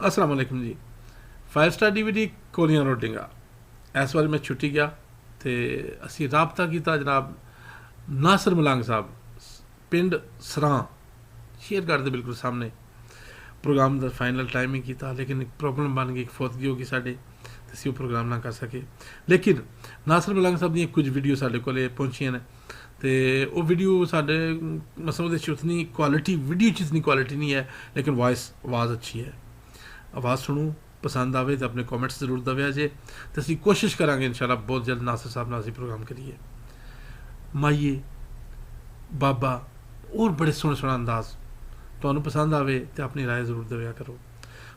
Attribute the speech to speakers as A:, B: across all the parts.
A: अस्सलाम वालेकुम जी। 5 star DVD कोलियां रोटियां इस बार मैं छुट्टी गया तो असी राबता किया जनाब नासिर मलांग साहब पिंड सरां शेरगढ़ के बिल्कुल सामने प्रोग्राम का फाइनल टाइमिंग किया, लेकिन एक प्रॉब्लम बन गई, फौतगी हो गई साढ़े, असी वो प्रोग्राम ना कर सके। लेकिन नासिर मलांग साहब दी कुछ वीडियो साढ़े को पहुंचियां ने तो वो वीडियो साढ़े मतलब उतनी क्वालिटी वीडियो इतनी क्वालिटी नहीं है, लेकिन वॉइस आवाज़ अच्छी है। आवाज़ सुनूँ, पसंद आवे तो अपने कॉमेंट्स जरूर दविया जे, तो असी कोशिश करांगे इंशाल्लाह बहुत जल्द नासिर साहब नाल असी प्रोग्राम करिए। माइए बाबा और बड़े सोहने सोहना अंदाज तुहानूं पसंद आवे तो अपनी राय जरूर दविया करो।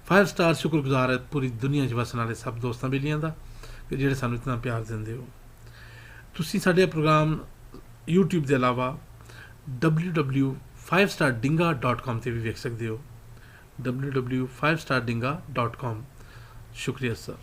A: 5 स्टार शुक्रगुजार है पूरी दुनिया च वसन वाले सब दोस्तां बेलियां दा कि जिहड़े सानूं इतना प्यार दिंदे हो। तुसीं साडे प्रोग्राम यूट्यूब के अलावा www.5stardinga.com ते भी वेख सकते हो। www.5stardinga.com। शुक्रिया सर।